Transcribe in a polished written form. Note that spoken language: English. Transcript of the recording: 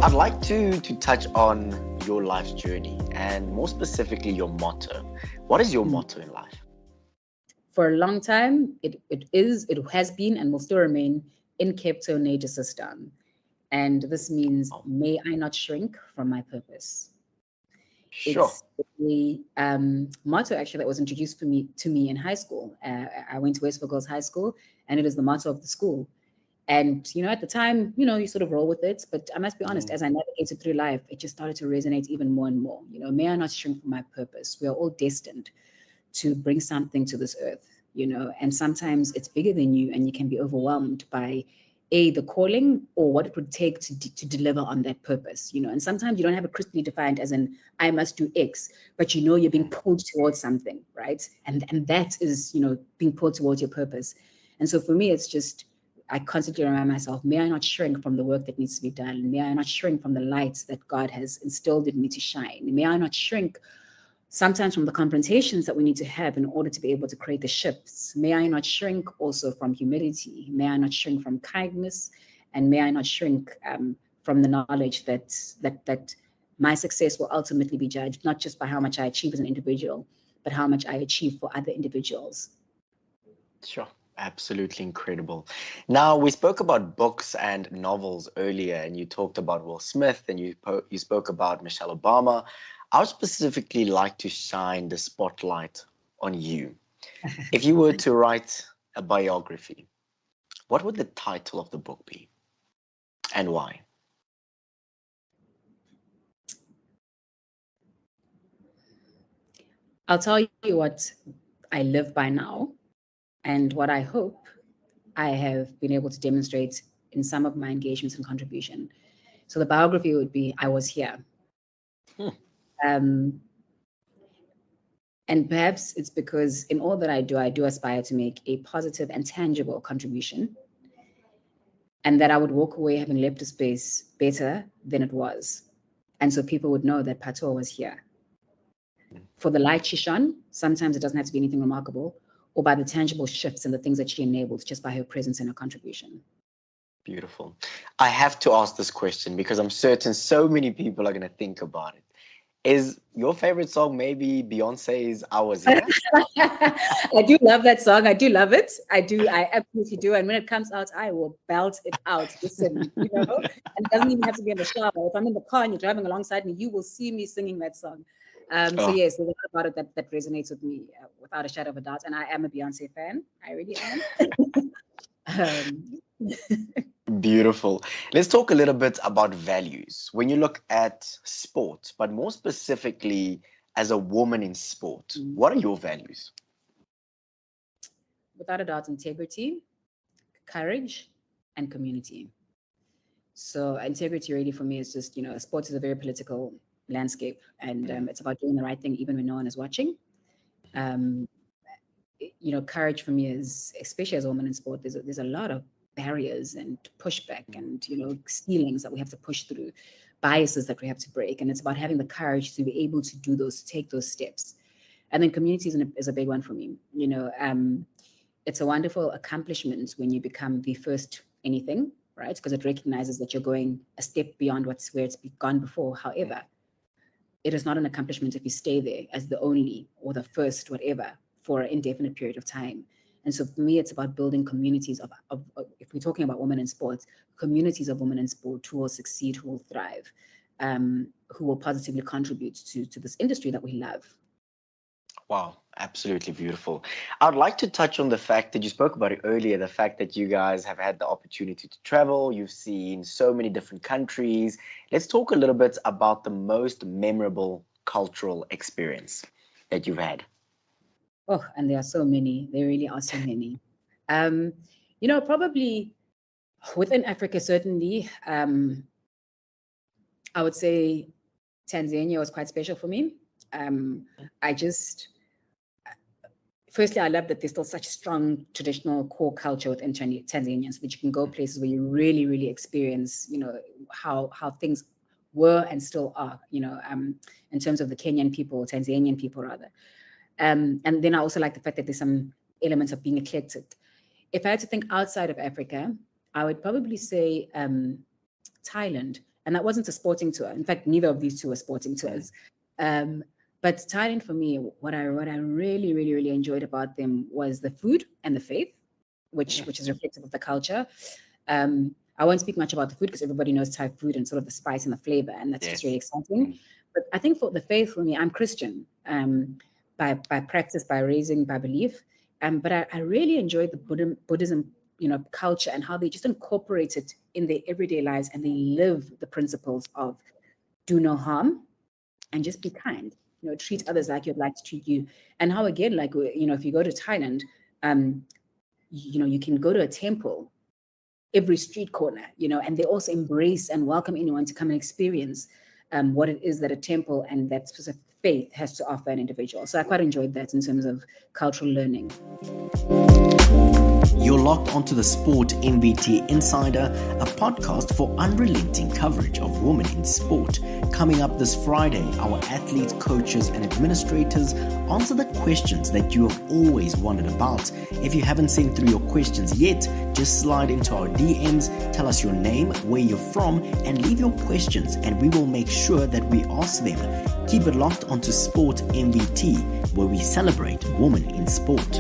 I'd like to touch on your life's journey and more specifically your motto. What is your motto in life? For a long time, it has been, and will still remain, incepto desistam. And this means, may I not shrink from my purpose. Sure. It's a motto actually that was introduced to me in high school. I went to Westville Girls High School, and it is the motto of the school. And, at the time, you sort of roll with it. But I must be honest, as I navigated through life, it just started to resonate even more and more. May I not shrink from my purpose. We are all destined to bring something to this earth, and sometimes it's bigger than you, and you can be overwhelmed by the calling or what it would take to deliver on that purpose, and sometimes you don't have it crisply defined as in I must do X, but you're being pulled towards something, right? And that is, being pulled towards your purpose. And so for me, it's just, I constantly remind myself, may I not shrink from the work that needs to be done. May I not shrink from the lights that God has instilled in me to shine. May I not shrink sometimes from the confrontations that we need to have in order to be able to create the shifts. May I not shrink also from humility. May I not shrink from kindness. And may I not shrink from the knowledge that my success will ultimately be judged, not just by how much I achieve as an individual, but how much I achieve for other individuals. Sure. Absolutely incredible. Now, we spoke about books and novels earlier, and you talked about Will Smith, and you spoke about Michelle Obama. I would specifically like to shine the spotlight on you. If you were to write a biography, what would the title of the book be, and why? I'll tell you what I live by now, and what I hope I have been able to demonstrate in some of my engagements and contribution. So the biography would be, I was here. And perhaps it's because in all that I do aspire to make a positive and tangible contribution, and that I would walk away having left a space better than it was. And so people would know that Phatho was here. For the light she shone, sometimes it doesn't have to be anything remarkable, or by the tangible shifts and the things that she enabled just by her presence and her contribution. Beautiful. I have to ask this question because I'm certain so many people are going to think about it. Is your favorite song maybe Beyonce's I Was Here? I do love that song. I do love it. I absolutely do. And when it comes out, I will belt it out. Listen, and it doesn't even have to be in the shower. If I'm in the car and you're driving alongside me, you will see me singing that song. So yes, there's a lot about it that resonates with me without a shadow of a doubt. And I am a Beyonce fan. I really am. Beautiful. Let's talk a little bit about values. When you look at sport, but more specifically as a woman in sport, what are your values? Without a doubt, integrity, courage, and community. So integrity really for me is just, sports is a very political landscape, and it's about doing the right thing even when no one is watching. Courage for me is, especially as a woman in sport, there's a lot of barriers and pushback and ceilings that we have to push through, biases that we have to break, and it's about having the courage to be able to take those steps. And then community is a big one for me. It's a wonderful accomplishment when you become the first anything, right? Because it recognizes that you're going a step beyond where it's gone before. However, it is not an accomplishment if you stay there as the only or the first whatever for an indefinite period of time. And so for me, it's about building communities of if we're talking about women in sports, communities of women in sport who will succeed, who will thrive, who will positively contribute to this industry that we love. Wow, absolutely beautiful. I'd like to touch on the fact that you spoke about it earlier, the fact that you guys have had the opportunity to travel. You've seen so many different countries. Let's talk a little bit about the most memorable cultural experience that you've had. Oh, and there are so many. There really are so many. Probably within Africa, certainly, I would say Tanzania was quite special for me. Firstly, I love that there's still such strong traditional core culture within Tanzania, so that you can go places where you really, really experience, how things were and still are, in terms of the Kenyan people, Tanzanian people rather. And then I also like the fact that there's some elements of being eclectic. If I had to think outside of Africa, I would probably say Thailand And that wasn't a sporting tour. In fact, neither of these two were sporting tours. But Thailand, for me, what I really, really, really enjoyed about them was the food and the faith, which is reflective of the culture. I won't speak much about the food because everybody knows Thai food and sort of the spice and the flavor, and that's just really exciting. But I think for the faith, for me, I'm Christian by practice, by raising, by belief. But I really enjoyed the Buddhism, culture, and how they just incorporate it in their everyday lives, and they live the principles of do no harm and just be kind. Treat others like you'd like to treat you. And how, again, like, if you go to Thailand, you can go to a temple every street corner, and they also embrace and welcome anyone to come and experience what it is that a temple and that specific faith has to offer an individual. So I quite enjoyed that in terms of cultural learning. You're locked onto the Sport MVT Insider, a podcast for unrelenting coverage of women in sport. Coming up this Friday, our athletes, coaches, and administrators answer the questions that you have always wondered about. If you haven't sent through your questions yet, just slide into our DMs, tell us your name, where you're from, and leave your questions, and we will make sure that we ask them. Keep it locked onto Sport MVT, where we celebrate women in sport.